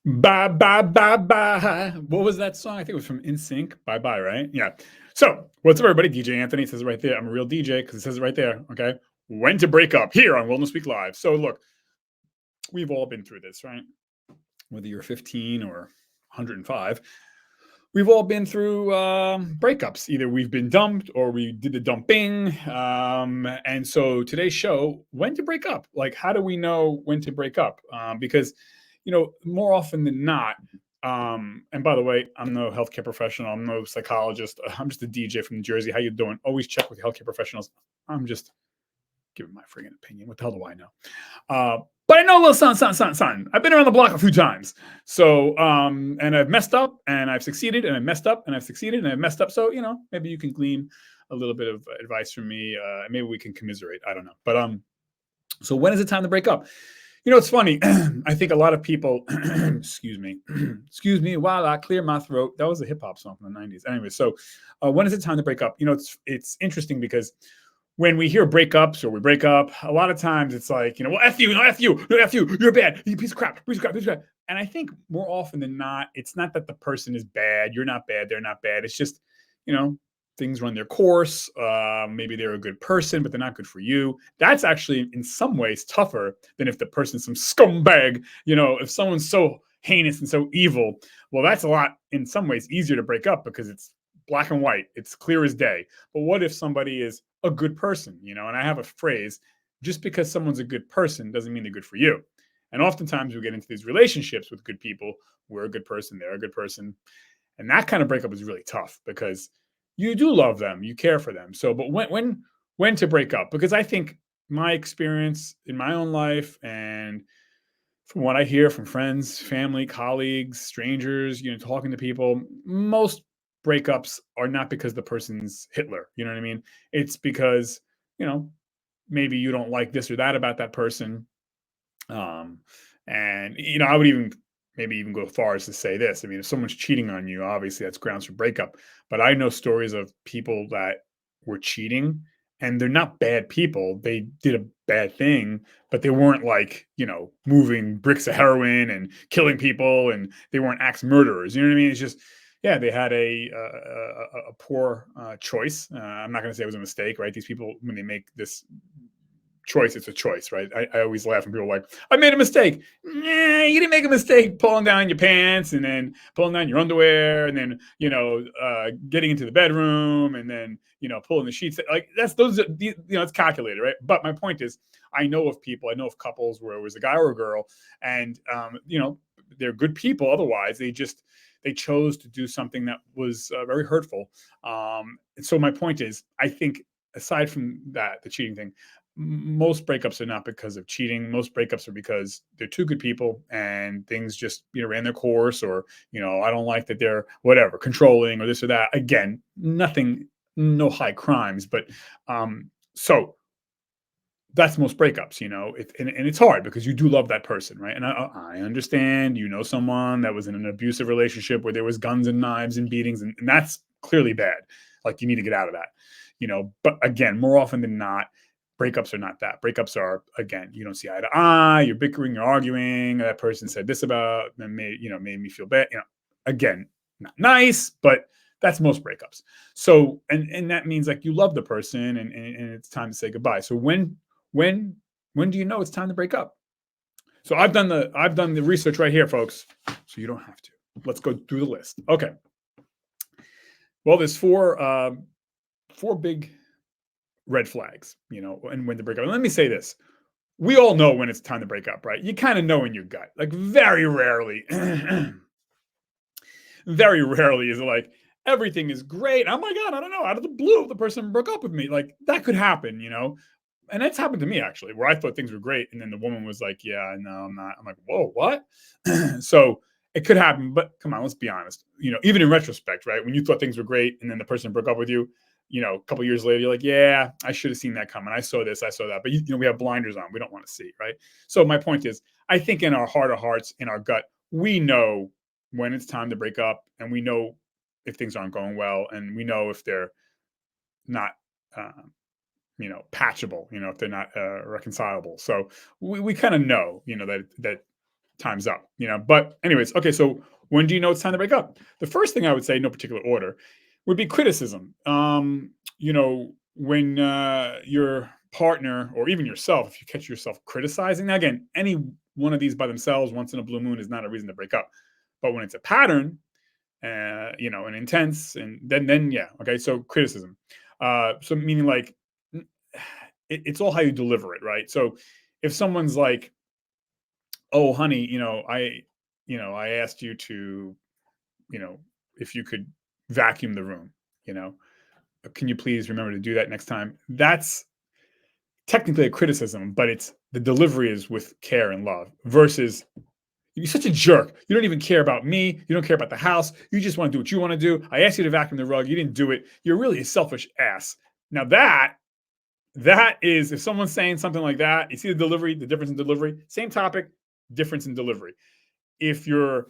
Bye, bye, bye, bye. What was that song? I think it was from NSYNC. Bye, bye, right? Yeah. So, what's up, everybody? DJ Anthony says it right there. I'm a real DJ because it says it right there. Okay. When to break up here on Wellness Week Live. So, look, we've all been through this, right? Whether you're 15 or 105, we've all been through breakups. Either we've been dumped or we did the dumping. And so today's show, when to break up. Like, how do we know when to break up? Because, more often than not, and by the way, I'm no healthcare professional. I'm no psychologist. I'm just a DJ from New Jersey. How you doing? Always check with healthcare professionals. I'm just giving my friggin' opinion. What the hell do I know? But I know a little something. I've been around the block a few times. So, and I've messed up and I've succeeded and I've messed up and I've succeeded and I've messed up. So, maybe you can glean a little bit of advice from me. Maybe we can commiserate. I don't know. But, so when is it time to break up? It's funny. I think a lot of people, excuse me while I clear my throat. That was a hip hop song from the 90s. Anyway, so when is it time to break up? It's interesting because when we hear breakups or we break up, a lot of times it's like, well, F you, no, F you, no, F you, you're bad, you piece of crap, piece of crap, piece of crap. And I think more often than not, it's not that the person is bad, you're not bad, they're not bad. It's just, things run their course. Maybe they're a good person, but they're not good for you. That's actually in some ways tougher than if the person's some scumbag. If someone's so heinous and so evil, well, that's a lot in some ways easier to break up because it's black and white. It's clear as day. But what if somebody is a good person? And I have a phrase, just because someone's a good person doesn't mean they're good for you. And oftentimes we get into these relationships with good people. We're a good person, they're a good person. And that kind of breakup is really tough because you do love them, you care for them. So, but when to break up? Because I think my experience in my own life and from what I hear from friends, family, colleagues, strangers, talking to people, most breakups are not because the person's Hitler. You know what I mean? It's because, you know, maybe you don't like this or that about that person. Um, and, I would maybe even go as far as to say this. I mean, if someone's cheating on you, obviously that's grounds for breakup. But I know stories of people that were cheating and they're not bad people. They did a bad thing, but they weren't like, moving bricks of heroin and killing people, and they weren't axe murderers. You know what I mean? It's just, yeah, they had a poor choice. I'm not going to say it was a mistake, right? These people, when they make this choice, it's a choice, right? I always laugh when people are like, I made a mistake. Nah, you didn't make a mistake pulling down your pants and then pulling down your underwear and then, getting into the bedroom and then, pulling the sheets. Like it's calculated, right? But my point is, I know of couples where it was a guy or a girl and, they're good people. Otherwise, they chose to do something that was very hurtful. And so my point is, I think aside from that, the cheating thing, most breakups are not because of cheating. Most breakups are because they're two good people and things just ran their course, or I don't like that they're whatever controlling or this or that. Again, nothing, no high crimes, but so that's most breakups. And it's hard because you do love that person, right? And I understand, someone that was in an abusive relationship where there was guns and knives and beatings, and that's clearly bad. Like, you need to get out of that. But again, more often than not, breakups are not that. Breakups are, again, you don't see eye to eye, you're bickering, you're arguing, that person said this about, and made me feel bad. Again, not nice, but that's most breakups. So, and that means like you love the person and it's time to say goodbye. So when do you know it's time to break up? So I've done the research right here, folks. So you don't have to. Let's go through the list. Okay. Well, there's four big red flags, and when to break up. And let me say this. We all know when it's time to break up, right? You kind of know in your gut. Like, very rarely, very rarely is it like everything is great. Oh my God, I don't know. Out of the blue, the person broke up with me. Like, that could happen, And that's happened to me, actually, where I thought things were great. And then the woman was like, yeah, no, I'm not. I'm like, whoa, what? So it could happen. But come on, let's be honest. Even in retrospect, right? When you thought things were great and then the person broke up with you, a couple years later, you're like, yeah, I should have seen that coming. I saw this, I saw that. But, we have blinders on. We don't want to see, right? So my point is, I think in our heart of hearts, in our gut, we know when it's time to break up, and we know if things aren't going well, and we know if they're not, patchable, if they're not reconcilable. So we kind of know, that time's up, But anyways, okay, so when do you know it's time to break up? The first thing I would say, no particular order, would be criticism. When your partner or even yourself, if you catch yourself criticizing, now again, any one of these by themselves once in a blue moon is not a reason to break up. But when it's a pattern, and intense, and then yeah, okay. So criticism, so meaning like it's all how you deliver it, right? So if someone's like, "Oh, honey, I asked you to, if you could vacuum the room, you know, can you please remember to do that next time?" That's technically a criticism, but it's the delivery is with care and love versus you're such a jerk. You don't even care about me. You don't care about the house. You just want to do what you want to do. I asked you to vacuum the rug. You didn't do it. You're really a selfish ass. Now that is, if someone's saying something like that, you see the delivery, the difference in delivery, same topic, difference in delivery. If you're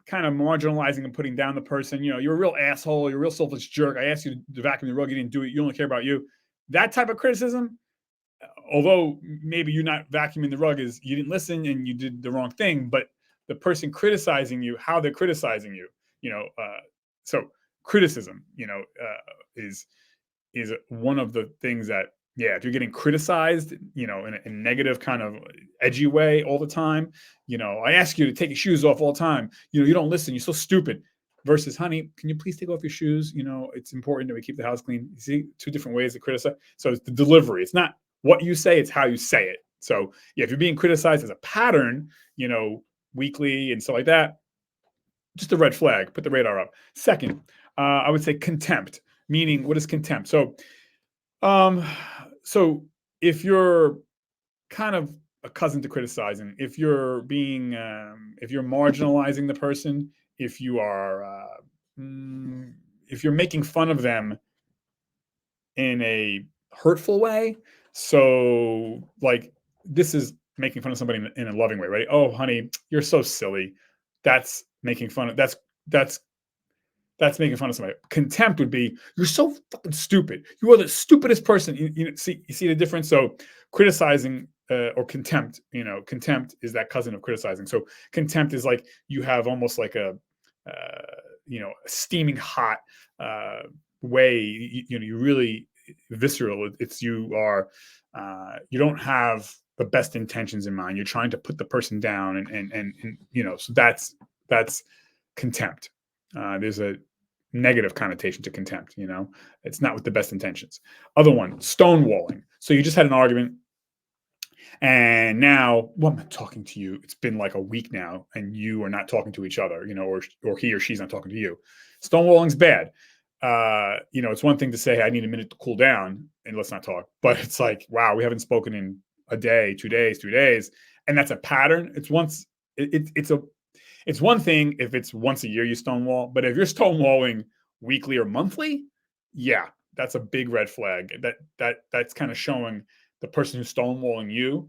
kind of marginalizing and putting down the person, you're a real asshole. You're a real selfish jerk. I asked you to vacuum the rug. You didn't do it. You only care about you. That type of criticism, although maybe you're not vacuuming the rug, is you didn't listen and you did the wrong thing, but the person criticizing you, how they're criticizing you, so criticism, is one of the things that, yeah, if you're getting criticized, in a negative kind of edgy way all the time, I ask you to take your shoes off all the time. You don't listen. You're so stupid. Versus, honey, can you please take off your shoes? It's important that we keep the house clean. You see, two different ways to criticize. So it's the delivery. It's not what you say, it's how you say it. So yeah, if you're being criticized as a pattern, weekly and stuff like that, just a red flag. Put the radar up. Second, I would say contempt. Meaning, what is contempt? So, so if you're kind of a cousin to criticizing, if you're marginalizing the person, if you are, if you're making fun of them in a hurtful way, so like this is making fun of somebody in a loving way, right? Oh, honey, you're so silly. That's making fun of that's making fun of somebody. Contempt would be, you're so fucking stupid. You are the stupidest person. You see the difference? So criticizing or contempt, contempt is that cousin of criticizing. So contempt is like you have almost like a steaming hot way. You really visceral. It's you you don't have the best intentions in mind. You're trying to put the person down, and so that's contempt. There's a negative connotation to contempt. It's not with the best intentions. Other one, stonewalling. So you just had an argument, and now, well, I'm not talking to you. It's been like a week now, and you are not talking to each other. Or he or she's not talking to you. Stonewalling's bad. It's one thing to say, hey, I need a minute to cool down and let's not talk. But it's like, wow, we haven't spoken in a day, 2 days, 3 days, and that's a pattern. It's one thing if it's once a year you stonewall, but if you're stonewalling weekly or monthly, yeah, that's a big red flag. That's kind of showing the person who's stonewalling you,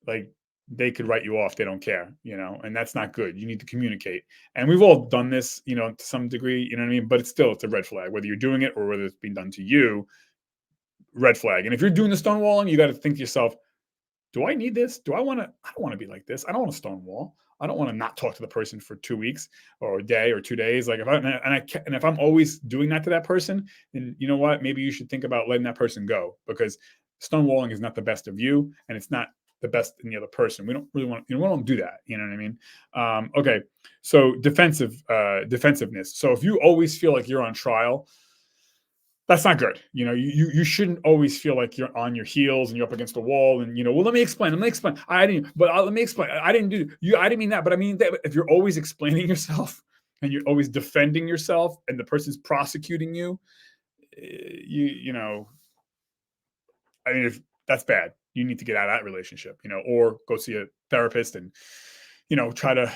like they could write you off. They don't care, and that's not good. You need to communicate. And we've all done this, to some degree, you know what I mean? But it's a red flag, whether you're doing it or whether it's being done to you, red flag. And if you're doing the stonewalling, you got to think to yourself, do I need this? I don't want to be like this. I don't want to stonewall. I don't want to not talk to the person for 2 weeks or a day or 2 days. Like if I'm always doing that to that person, then you know what? Maybe you should think about letting that person go, because stonewalling is not the best of you, and it's not the best in the other person. We don't really want, we don't do that. You know what I mean? Okay. So defensiveness. So if you always feel like you're on trial, that's not good. You shouldn't always feel like you're on your heels and you're up against the wall and, well, let me explain. I didn't, but let me explain. I didn't mean that, but I mean that if you're always explaining yourself and you're always defending yourself and the person's prosecuting you, I mean, if that's bad, you need to get out of that relationship, or go see a therapist and, try to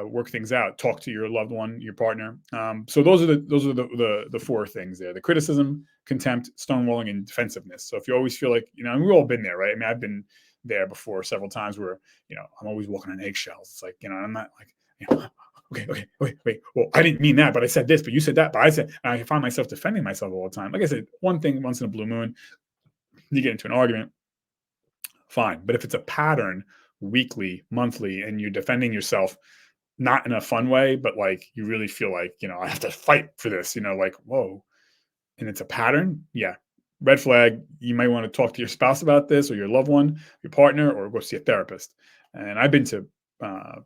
work things out. Talk to your loved one, your partner. So those are the four things there: the criticism, contempt, stonewalling, and defensiveness. So if you always feel like, and we've all been there, right? I mean, I've been there before several times where, I'm always walking on eggshells. It's like, I'm not like, okay, wait. Well, I didn't mean that, but I said this, but you said that, but I said, and I find myself defending myself all the time. Like I said, one thing once in a blue moon, you get into an argument, fine. But if it's a pattern weekly, monthly, and you're defending yourself, not in a fun way, but like you really feel like, I have to fight for this, like, whoa, and it's a pattern, yeah, red flag. You might want to talk to your spouse about this, or your loved one, your partner, or go see a therapist. And I've been to, uh,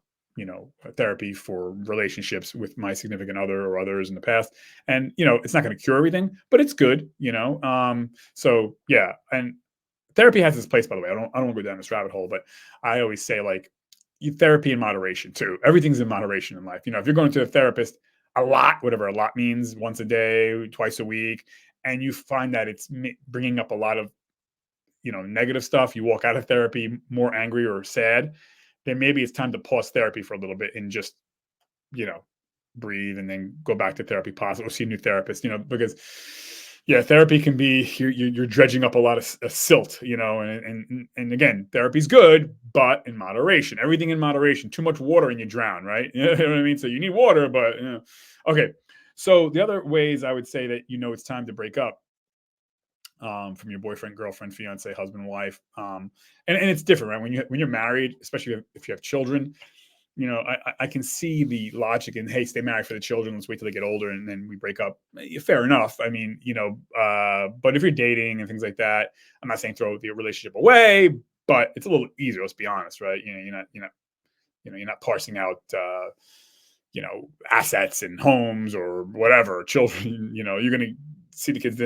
therapy for relationships with my significant other or others in the past. And, it's not going to cure everything, but it's good, so yeah. And therapy has its place, by the way. I don't want to go down this rabbit hole, but I always say, like, therapy in moderation too. Everything's in moderation in life. If you're going to a therapist a lot, whatever a lot means, once a day, twice a week, and you find that it's bringing up a lot of negative stuff, you walk out of therapy more angry or sad, then maybe it's time to pause therapy for a little bit and just you know breathe, and then go back to therapy, possibly see a new therapist, because yeah, therapy can be, you're dredging up a lot of silt, and again, therapy's good, but in moderation. Everything in moderation. Too much water and you drown, right? You know what I mean? So you need water, but okay. So the other ways I would say that it's time to break up, from your boyfriend, girlfriend, fiance, husband, wife, and it's different, right? When you're married, especially if you have children, I can see the logic in, hey, stay married for the children. Let's wait till they get older and then we break up. Fair enough. I mean, but if you're dating and things like that, I'm not saying throw the relationship away, but it's a little easier. Let's be honest, right? You're not parsing out, assets and homes or whatever, children. You're going to see the kids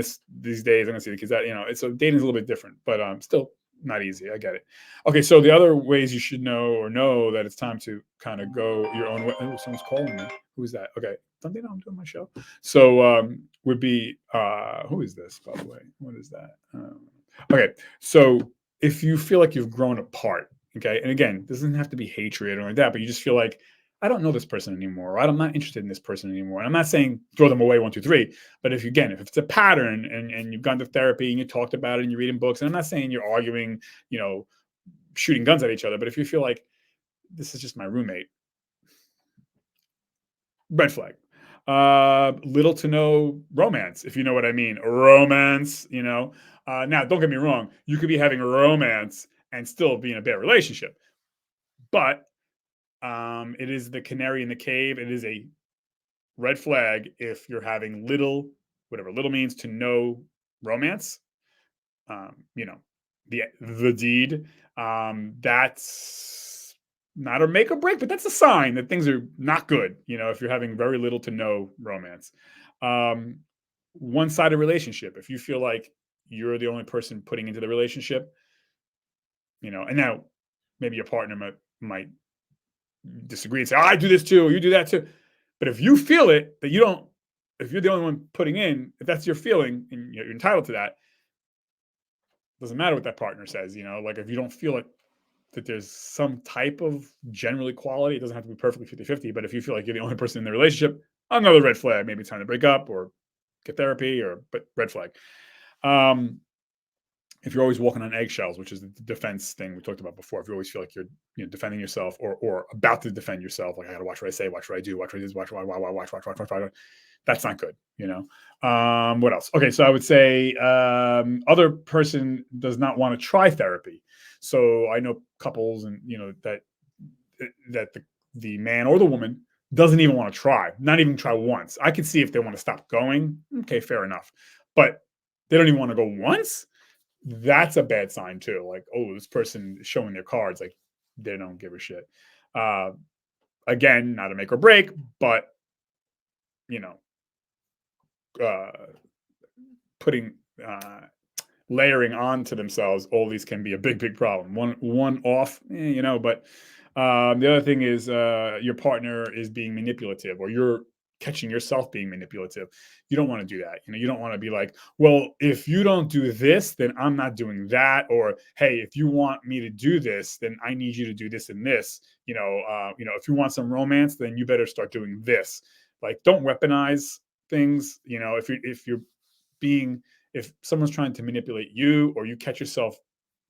these days. I'm going to see the kids that. So dating's a little bit different, but still not easy. I get it. Okay, so the other ways you should know that it's time to kind of go your own way. Oh, someone's calling me. Who's that? Okay, don't they know I'm doing my show? So would be who is this, by the way? What is that? Okay, so if you feel like you've grown apart, okay, and again, this doesn't have to be hatred or like that, but you just feel like, I don't know this person anymore, or I'm not interested in this person anymore. And I'm not saying throw them away 1, 2, 3, but if it's a pattern, and you've gone to therapy and you talked about it and you're reading books, and I'm not saying you're arguing, shooting guns at each other, but if you feel like this is just my roommate, red flag. Little to no romance, if you know what I mean. Romance, now don't get me wrong, you could be having a romance and still be in a bad relationship, but it is the canary in the cave. It is a red flag if you're having little, whatever little means, to no romance. You know, the deed. That's not a make or break, but that's a sign that things are not good. If you're having very little to no romance. One-sided relationship. If you feel like you're the only person putting into the relationship, and now maybe your partner might disagree and say, oh, I do this too, or you do that too. But if you feel it, that you don't, if you're the only one putting in, if that's your feeling and you're entitled to that, doesn't matter what that partner says, like if you don't feel it, that there's some type of general equality, it doesn't have to be perfectly 50-50, but if you feel like you're the only person in the relationship, another red flag, maybe it's time to break up or get therapy, but red flag. If you're always walking on eggshells, which is the defense thing we talked about before, if you always feel like you're defending yourself or about to defend yourself, like I got to watch what I say, watch what I do, watch what I do, watch, that's not good. What else? Okay, so I would say other person does not want to try therapy. So I know couples, and that the man or the woman doesn't even want to try, not even try once. I could see if they want to stop going. Okay, fair enough, but they don't even want to go once. That's a bad sign too. Like, oh, this person is showing their cards, like they don't give a shit. Again, not a make or break, but uh, putting layering onto themselves all these can be a big problem. One off, but the other thing is your partner is being manipulative, or you're catching yourself being manipulative. You don't want to do that. You don't want to be like, well, if you don't do this, then I'm not doing that. Or, hey, if you want me to do this, then I need you to do this and this. If you want some romance, then you better start doing this. Like, don't weaponize things. If someone's trying to manipulate you, or you catch yourself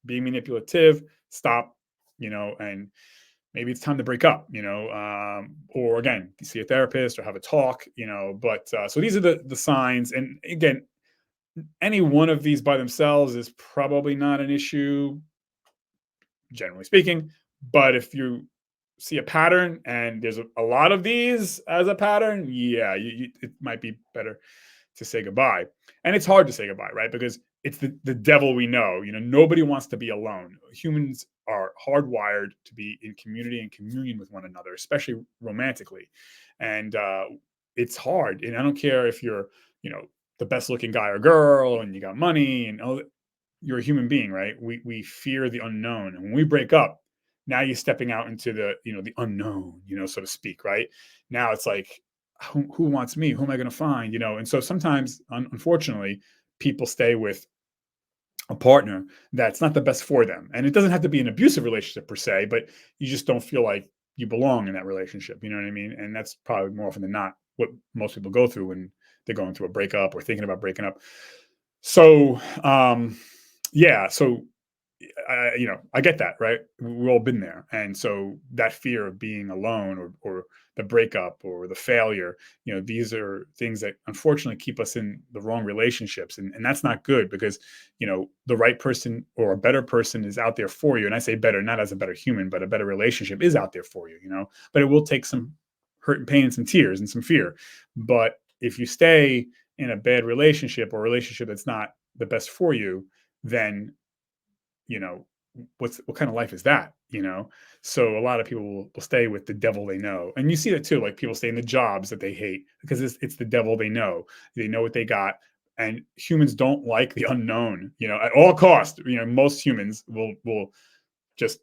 being manipulative, stop, and maybe it's time to break up, or again, see a therapist or have a talk, but so these are the signs. And again, any one of these by themselves is probably not an issue, generally speaking, But if you see a pattern and there's a lot of these as a pattern, yeah, it might be better to say goodbye. And it's hard to say goodbye, right? Because it's the devil we know. Nobody wants to be alone. Humans are hardwired to be in community and communion with one another, especially romantically. And it's hard. And I don't care if you're, the best looking guy or girl and you got money and you're a human being, right? We fear the unknown. And when we break up, now you're stepping out into the unknown, so to speak, right? Now it's like, who wants me? Who am I going to find? And so sometimes, unfortunately, people stay with a partner that's not the best for them. And it doesn't have to be an abusive relationship per se, but you just don't feel like you belong in that relationship. You know what I mean? And that's probably more often than not what most people go through when they're going through a breakup or thinking about breaking up. So, yeah. So I get that, right? We've all been there. And so that fear of being alone or the breakup or the failure, these are things that unfortunately keep us in the wrong relationships. And that's not good because, the right person or a better person is out there for you. And I say better, not as a better human, but a better relationship is out there for you, but it will take some hurt and pain and some tears and some fear. But if you stay in a bad relationship or a relationship that's not the best for you, then you know what kind of life is that? So a lot of people will stay with the devil they know, and you see that too. Like people stay in the jobs that they hate because it's the devil they know. They know what they got, and humans don't like the unknown, at all cost. Most humans will just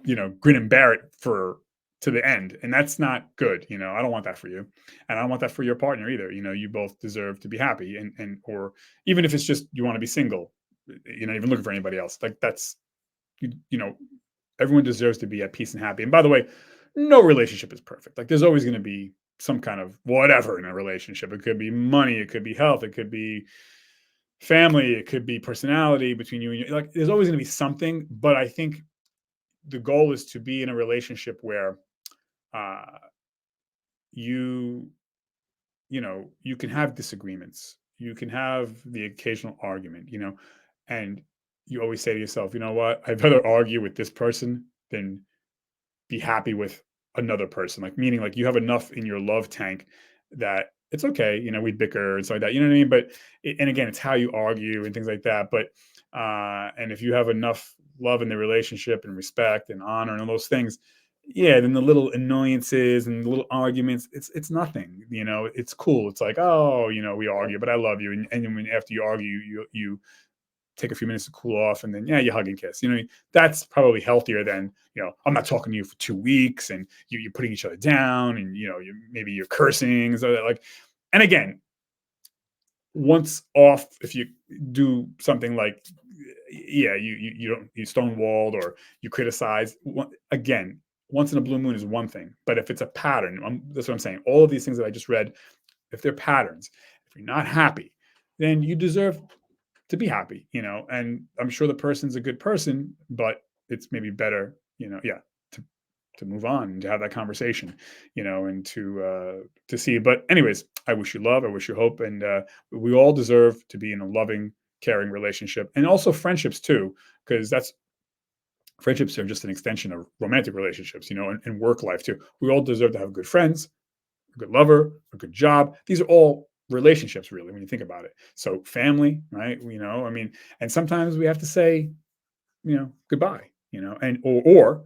grin and bear it for to the end, and that's not good. I don't want that for you, and I don't want that for your partner either. You both deserve to be happy, and or even if it's just you want to be single, you're not even looking for anybody else. Like that's you, you know everyone deserves to be at peace and happy. And by the way, no relationship is perfect. Like there's always going to be some kind of whatever in a relationship. It could be money, it could be health, it could be family, it could be personality between you and you. Like there's always going to be something. But I think the goal is to be in a relationship where uh, you you can have disagreements, you can have the occasional argument, and you always say to yourself, you know what, I'd rather argue with this person than be happy with another person. Like meaning like you have enough in your love tank that it's okay, we bicker and stuff like that, you know what I mean? But and again, it's how you argue and things like that. But and if you have enough love in the relationship and respect and honor and all those things, yeah, then the little annoyances and the little arguments, it's nothing, it's cool. It's like, oh, we argue, but I love you. And then when after you argue, you take a few minutes to cool off, and then yeah, you hug and kiss. That's probably healthier than I'm not talking to you for 2 weeks, and you're putting each other down, and maybe you're cursing, so that, like, and again, once off, if you do something like yeah, you don't you stonewalled or you criticize again. Once in a blue moon is one thing, but if it's a pattern, that's what I'm saying. All of these things that I just read, if they're patterns, if you're not happy, then you deserve to be happy, and I'm sure the person's a good person, but it's maybe better, yeah, to move on and to have that conversation, and to see. But anyways, I wish you love, I wish you hope, and we all deserve to be in a loving, caring relationship, and also friendships too, because that's friendships are just an extension of romantic relationships, and work life too. We all deserve to have good friends, a good lover, a good job. These are all relationships, really, when you think about it. So family, right? I mean, and sometimes we have to say, goodbye, and or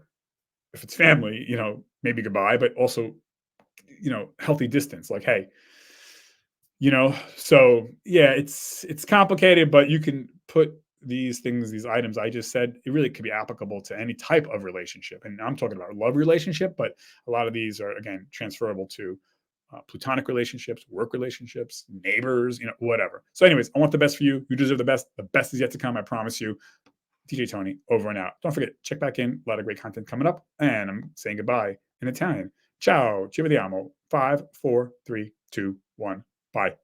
if it's family, maybe goodbye, but also, healthy distance. Like, hey, so yeah, it's complicated, but you can put these things, these items I just said, it really could be applicable to any type of relationship. And I'm talking about a love relationship, but a lot of these are again transferable to platonic relationships, work relationships, neighbors, whatever. So, anyways, I want the best for you. You deserve the best. The best is yet to come. I promise you. DJ Tony, over and out. Don't forget, check back in. A lot of great content coming up. And I'm saying goodbye in Italian. Ciao, ci vediamo. 5, 4, 3, 2, 1. Bye.